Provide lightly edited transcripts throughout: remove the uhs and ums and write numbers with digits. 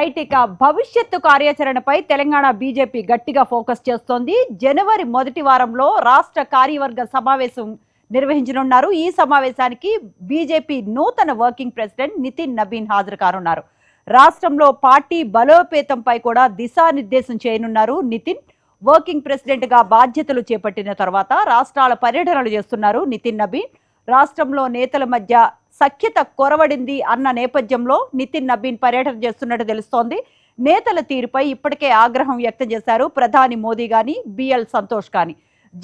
ఇక భవిష్యత్తు కార్యాచరణపై తెలంగాణ బీజేపీ గట్టిగా ఫోకస్ చేస్తోంది. జనవరి మొదటి వారంలో రాష్ట్ర కార్యవర్గ సమావేశం నిర్వహించనున్నారు. ఈ సమావేశానికి బీజేపీ నూతన వర్కింగ్ ప్రెసిడెంట్ నితిన్ నబీన్ హాజరు కానున్నారు. రాష్ట్రంలో పార్టీ బలోపేతంపై కూడా దిశానిర్దేశం చేయనున్నారు. నితిన్ వర్కింగ్ ప్రెసిడెంట్ గా బాధ్యతలు చేపట్టిన తర్వాత రాష్ట్రాల పర్యటనలు చేస్తున్నారు. నితిన్ నబీన్ రాష్ట్రంలో నేతల మధ్య సఖ్యత కొరవడింది అన్న నేపథ్యంలో నితిన్ నబీన్ పర్యటన చేస్తున్నట్టు తెలుస్తోంది. నేతల తీరుపై ఇప్పటికే ఆగ్రహం వ్యక్తం చేశారు ప్రధాని మోదీ గాని బిఎల్ సంతోష్ గాని.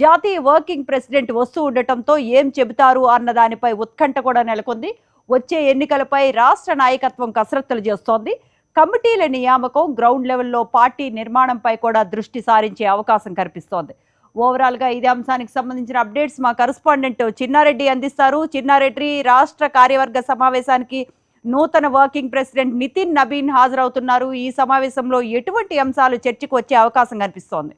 జాతీయ వర్కింగ్ ప్రెసిడెంట్ వస్తూ ఉండటంతో ఏం చెబుతారు అన్న దానిపై ఉత్కంఠ కూడా నెలకొంది. వచ్చే ఎన్నికలపై రాష్ట్ర నాయకత్వం కసరత్తులు చేస్తోంది. కమిటీల నియామకం, గ్రౌండ్ లెవెల్లో పార్టీ నిర్మాణంపై కూడా దృష్టి సారించే అవకాశం కనిపిస్తోంది. ఓవరాల్ గా ఇదే అంశానికి సంబంధించిన అప్డేట్స్ మా కరెస్పాండెంట్ చిన్నారెడ్డి అందిస్తారు. చిన్నారెడ్డి, రాష్ట్ర కార్యవర్గ సమావేశానికి నూతన వర్కింగ్ ప్రెసిడెంట్ నితిన్ నబీన్ హాజరవుతున్నారు. ఈ సమావేశంలో ఎటువంటి అంశాలు చర్చకు వచ్చే అవకాశం కనిపిస్తోంది?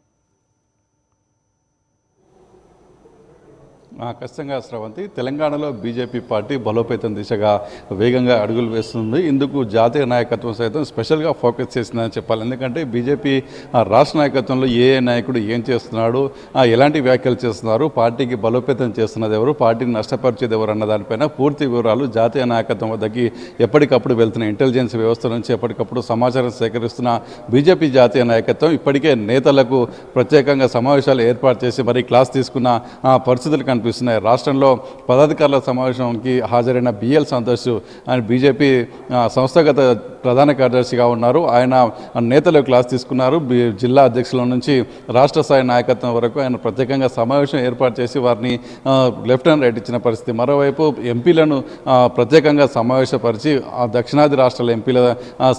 ఖచ్చితంగా శ్రవంతి, తెలంగాణలో బీజేపీ పార్టీ బలోపేతం దిశగా వేగంగా అడుగులు వేస్తుంది. ఇందుకు జాతీయ నాయకత్వం సైతం స్పెషల్గా ఫోకస్ చేసిందని చెప్పాలి. ఎందుకంటే బీజేపీ రాష్ట్ర నాయకత్వంలో ఏ నాయకుడు ఏం చేస్తున్నాడు, ఎలాంటి వ్యాఖ్యలు చేస్తున్నారు, పార్టీకి బలోపేతం చేస్తున్నది ఎవరు, పార్టీని నష్టపరిచేది ఎవరు అన్న దానిపైన పూర్తి వివరాలు జాతీయ నాయకత్వం వద్దకి ఎప్పటికప్పుడు వెళ్తున్న ఇంటెలిజెన్స్ వ్యవస్థ నుంచి ఎప్పటికప్పుడు సమాచారం సేకరిస్తున్న బీజేపీ జాతీయ నాయకత్వం ఇప్పటికే నేతలకు ప్రత్యేకంగా సమావేశాలు ఏర్పాటు చేసి మరి క్లాస్ తీసుకున్న పరిస్థితులు కనిపిస్తున్నాయి. రాష్ట్రంలో పదాధికారుల సమావేశానికి హాజరైన బిఎల్ సంతోష్ ఆయన బీజేపీ సంస్థాగత ప్రధాన కార్యదర్శిగా ఉన్నారు. ఆయన నేతలు క్లాస్ తీసుకున్నారు. జిల్లా అధ్యక్షుల నుంచి రాష్ట్ర స్థాయి నాయకత్వం వరకు ఆయన ప్రత్యేకంగా సమావేశం ఏర్పాటు చేసి వారిని లెఫ్ట్ అండ్ రైట్ ఇచ్చిన పరిస్థితి. మరోవైపు ఎంపీలను ప్రత్యేకంగా సమావేశపరిచి దక్షిణాది రాష్ట్రాల ఎంపీల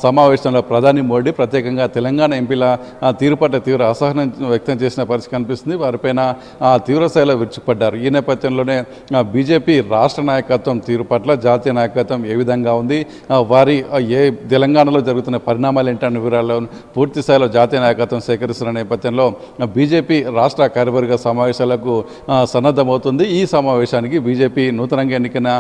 సమావేశంలో ప్రధాని మోడీ ప్రత్యేకంగా తెలంగాణ ఎంపీల తీరు పట్ల తీవ్ర అసహనం వ్యక్తం చేసిన పరిస్థితి కనిపిస్తుంది. వారిపైన తీవ్రస్థాయిలో విరుచుకుపడ్డారు. ఈ నేపథ్యంలోనే బీజేపీ రాష్ట్ర నాయకత్వం తీరు పట్ల జాతీయ నాయకత్వం ఏ విధంగా ఉంది, వారి తెలంగాణలో జరుగుతున్న పరిణామాలు ఏంటనే వివరాలను పూర్తి స్థాయిలో జాతీయ నాయకత్వం సేకరిస్తున్న నేపథ్యంలో బీజేపీ రాష్ట్ర కార్యవర్గ సమావేశాలకు సన్నద్ధమవుతుంది. ఈ సమావేశానికి బీజేపీ నూతనంగా ఎన్నికైన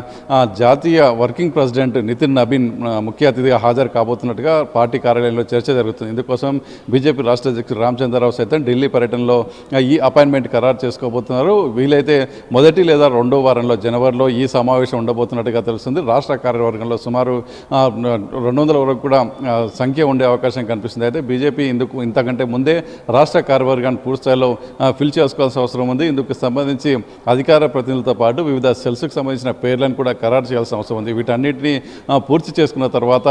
జాతీయ వర్కింగ్ ప్రెసిడెంట్ నితిన్ నబీన్ ముఖ్య అతిథిగా హాజరు కాబోతున్నట్టుగా పార్టీ కార్యాలయంలో చర్చ జరుగుతుంది. ఇందుకోసం బీజేపీ రాష్ట్ర అధ్యక్షుడు రామచంద్రరావు సైతం ఢిల్లీ పర్యటనలో ఈ అపాయింట్మెంట్ ఖరారు చేసుకోబోతున్నారు. వీలైతే మొదటి లేదా రెండో వారంలో జనవరిలో ఈ సమావేశం ఉండబోతున్నట్టుగా తెలుస్తుంది. రాష్ట్ర కార్యవర్గంలో సుమారు 200 వరకు కూడా సంఖ్య ఉండే అవకాశం కనిపిస్తుంది. అయితే బీజేపీ ఇంతకంటే ముందే రాష్ట్ర కార్యవర్గాన్ని పూర్తిస్థాయిలో ఫిల్ చేసుకోవాల్సిన అవసరం ఉంది. ఇందుకు సంబంధించి అధికార ప్రతినిధులతో పాటు వివిధ సెల్స్కి సంబంధించిన పేర్లను కూడా ఖరారు చేయాల్సిన అవసరం ఉంది. వీటన్నిటిని పూర్తి చేసుకున్న తర్వాత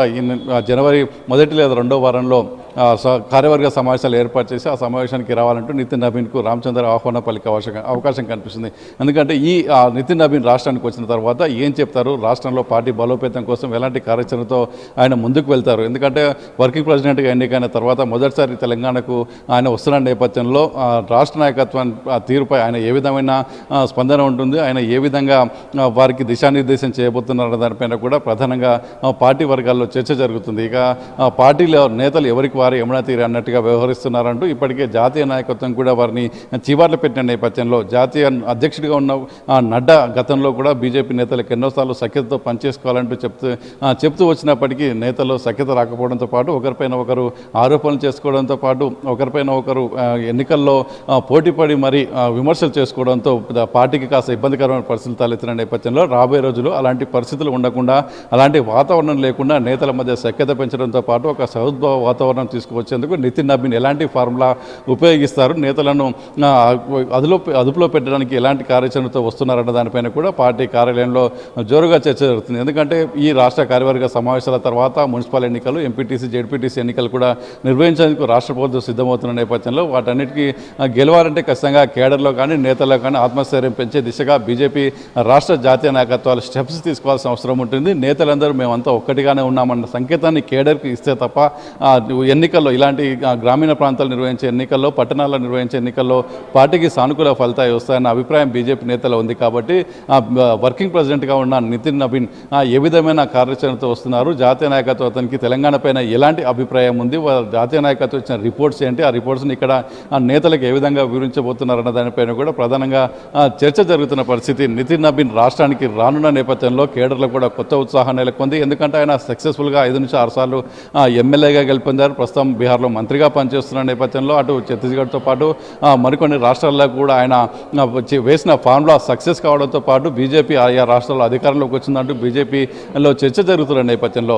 జనవరి మొదటి లేదా రెండో వారంలో కార్యవర్గ సమావేశాలు ఏర్పాటు చేసి ఆ సమావేశానికి రావాలంటూ నితిన్ నబీన్కు రామచంద్ర ఆహ్వానం పలికే అవకాశం కనిపిస్తుంది. ఎందుకంటే ఈ నితిన్ నబీన్ రాష్ట్రానికి వచ్చిన తర్వాత ఏం చెప్తారు, రాష్ట్రంలో పార్టీ బలోపేతం కోసం ఎలాంటి కార్యాచరణతో ఆయన ముందుకు వెళ్తారు. ఎందుకంటే వర్కింగ్ ప్రెసిడెంట్గా ఎన్నికైన తర్వాత మొదటిసారి తెలంగాణకు ఆయన వస్తున్న నేపథ్యంలో రాష్ట్ర నాయకత్వం తీరుపై ఆయన ఏ విధమైన స్పందన ఉంటుంది, ఆయన ఏ విధంగా వారికి దిశానిర్దేశం చేయబోతున్నారన్న దానిపైన కూడా ప్రధానంగా పార్టీ వర్గాల్లో చర్చ జరుగుతుంది. ఇక పార్టీలో నేతలు ఎవరికి వారు యమునా తీరు అన్నట్టుగా వ్యవహరిస్తున్నారంటూ ఇప్పటికే జాతీయ నాయకత్వం కూడా వారిని చివార్లు పెట్టిన నేపథ్యంలో జాతీయ అధ్యక్షుడిగా ఉన్న నడ్డా గతంలో కూడా బీజేపీ నేతలకు ఎన్నోసార్లు సఖ్యతతో పనిచేసుకోవాలంటూ చెప్తూ వచ్చినప్పటికీ నేతలు సఖ్యత రాకపోవడంతో పాటు ఒకరిపైన ఒకరు ఆరోపణలు చేసుకోవడంతో పాటు ఒకరిపైన ఒకరు ఎన్నికల్లో పోటీపడి మరి విమర్శలు చేసుకోవడంతో పార్టీకి కాస్త ఇబ్బందికరమైన పరిస్థితులు తలెత్తిన నేపథ్యంలో రాబోయే రోజులు అలాంటి పరిస్థితులు ఉండకుండా, అలాంటి వాతావరణం లేకుండా నేతల మధ్య సఖ్యత పెంచడంతో పాటు ఒక సౌద్భావ వాతావరణం తీసుకువచ్చేందుకు నితిన్ నబీన్ ఎలాంటి ఫార్ములా ఉపయోగిస్తారు, నేతలను అదుపులో పెట్టడానికి ఎలాంటి కార్యాచరణతో వస్తున్నారన్న దానిపైన కూడా పార్టీ కార్యాలయంలో జోరుగా చర్చ జరుగుతుంది. ఎందుకంటే ఈ రాష్ట్ర కార్యవర్గ సమావేశాల తర్వాత మున్సిపల్ ఎన్నికలు, ఎంపీటీసీ, జెడ్పీటీసీ ఎన్నికలు కూడా నిర్వహించేందుకు రాష్ట్ర ప్రభుత్వం సిద్ధమవుతున్న నేపథ్యంలో వాటన్నిటికీ గెలవాలంటే ఖచ్చితంగా కేడర్లో కానీ నేతల్లో కానీ ఆత్మస్థైర్యం పెంచే దిశగా బీజేపీ రాష్ట్ర జాతీయ నాయకత్వాలు స్టెప్స్ తీసుకోవాల్సిన అవసరం ఉంటుంది. నేతలందరూ మేమంతా ఒక్కటిగానే ఉన్నామన్న సంకేతాన్ని కేడర్కి ఇస్తే తప్ప ఎన్నికల్లో ఇలాంటి గ్రామీణ ప్రాంతాలు నిర్వహించే ఎన్నికల్లో, పట్టణాల్లో నిర్వహించే ఎన్నికల్లో పార్టీకి సానుకూల ఫలితాలు వస్తాయన్న అభిప్రాయం బీజేపీ బీజేపీ నేతలో ఉంది కాబట్టి వర్కింగ్ ప్రెసిడెంట్గా ఉన్న నితిన్ నబీన్ ఏ విధమైన కార్యాచరణతో వస్తున్నారు, జాతీయ నాయకత్వం అతనికి తెలంగాణ పైన ఎలాంటి అభిప్రాయం ఉంది, జాతీయ నాయకత్వం ఇచ్చిన రిపోర్ట్స్ ఏంటి, ఆ రిపోర్ట్స్ని ఇక్కడ నేతలకు ఏ విధంగా వివరించబోతున్నారన్న దానిపైన కూడా ప్రధానంగా చర్చ జరుగుతున్న పరిస్థితి. నితిన్ నబీన్ రాష్ట్రానికి రానున్న నేపథ్యంలో కేడర్లో కూడా కొత్త ఉత్సాహం నెలకొంది. ఎందుకంటే ఆయన సక్సెస్ఫుల్గా 5 నుంచి 6 సార్లు ఎమ్మెల్యేగా గెలుపొందారు. ప్రస్తుతం బీహార్లో మంత్రిగా పనిచేస్తున్న నేపథ్యంలో అటు ఛత్తీస్గఢ్తో పాటు మరికొన్ని రాష్ట్రాల్లో కూడా ఆయన వేసిన ఫార్ములా సక్సెస్ కావడంతో పాటు బీజేపీ ఆయా రాష్ట్రాల్లో అధికారంలోకి వచ్చిందంటూ బీజేపీలో చర్చ జరుగుతున్న నేపథ్యంలో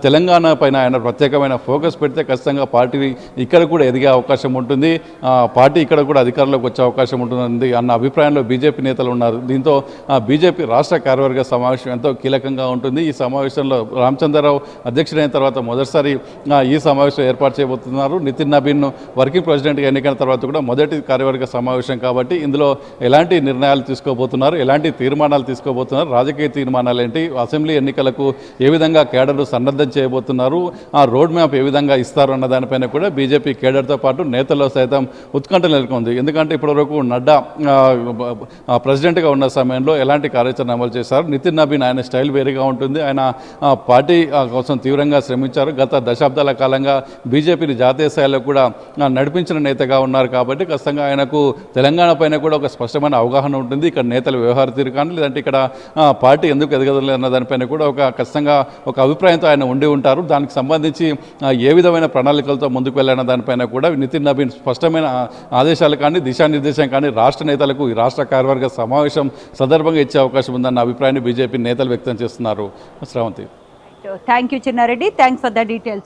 తెలంగాణ పైన ఆయన ప్రత్యేకమైన ఫోకస్ పెడితే ఖచ్చితంగా పార్టీ ఇక్కడ కూడా ఎదిగే అవకాశం ఉంటుంది, పార్టీ ఇక్కడ కూడా అధికారంలోకి వచ్చే అవకాశం ఉంటుంది అన్న అభిప్రాయంలో బీజేపీ నేతలు ఉన్నారు. దీంతో బీజేపీ రాష్ట్ర కార్యవర్గ సమావేశం ఎంతో కీలకంగా ఉంటుంది. ఈ సమావేశంలో రామచంద్రరావు అధ్యక్షుడైన తర్వాత మొదటిసారి ఈ సమావేశం ఏర్పాటు చేయబోతున్నారు. నితిన్ నబీన్ వర్కింగ్ ప్రెసిడెంట్గా ఎన్నికైన తర్వాత కూడా మొదటి కార్యవర్గ సమావేశం కాబట్టి ఇందులో ఎలాంటి నిర్ణయాలు తీసుకోబోతున్నారు, ఎలాంటి తీర్మానాలు తీసుకోబోతున్నారు, రాజకీయ తీర్మానాలు ఏంటి, అసెంబ్లీ ఎన్నికలకు ఏ విధంగా కేడర్లు సన్నద్ధం చేయబోతున్నారు, ఆ రోడ్ మ్యాప్ ఏ విధంగా ఇస్తారు అన్న దానిపైన కూడా బీజేపీ కేడర్తో పాటు నేతల్లో సైతం ఉత్కంఠ నెలకొంది. ఎందుకంటే ఇప్పటివరకు నడ్డా ప్రెసిడెంట్గా ఉన్న సమయంలో ఎలాంటి కార్యాచరణ అమలు చేశారు, నితిన్ నబీన్ ఆయన స్టైల్ వేరుగా ఉంటుంది, ఆయన పార్టీ కోసం తీవ్రంగా శ్రమించారు, గత దశాబ్దాల కాలంగా బీజేపీని జాతీయ స్థాయిలో కూడా నడిపించిన నేతగా ఉన్నారు కాబట్టి ఖచ్చితంగా ఆయనకు తెలంగాణ పైన కూడా ఒక స్పష్టమైన అవగాహన ఉంటుంది. ఇక్కడ నేతల వ్యవహార తీరు కానీ లేదంటే ఇక్కడ పార్టీ ఎందుకు ఎదగదలేదు అన్న దానిపైన కూడా ఖచ్చితంగా ఒక అభిప్రాయంతో ఆయన ఉండి ఉంటారు. దానికి సంబంధించి ఏ విధమైన ప్రణాళికలతో ముందుకు వెళ్ళిన దానిపైన కూడా నితిన్ నబీన్ స్పష్టమైన ఆదేశాలు కానీ దిశానిర్దేశం కానీ రాష్ట్ర నేతలకు ఈ రాష్ట్ర కార్యవర్గ సమావేశం సందర్భంగా ఇచ్చే అవకాశం ఉందన్న అభిప్రాయాన్ని బీజేపీ నేతలు వ్యక్తం చేస్తున్నారు. Sravanthi. Thank you Chinna Reddy, thanks for the details.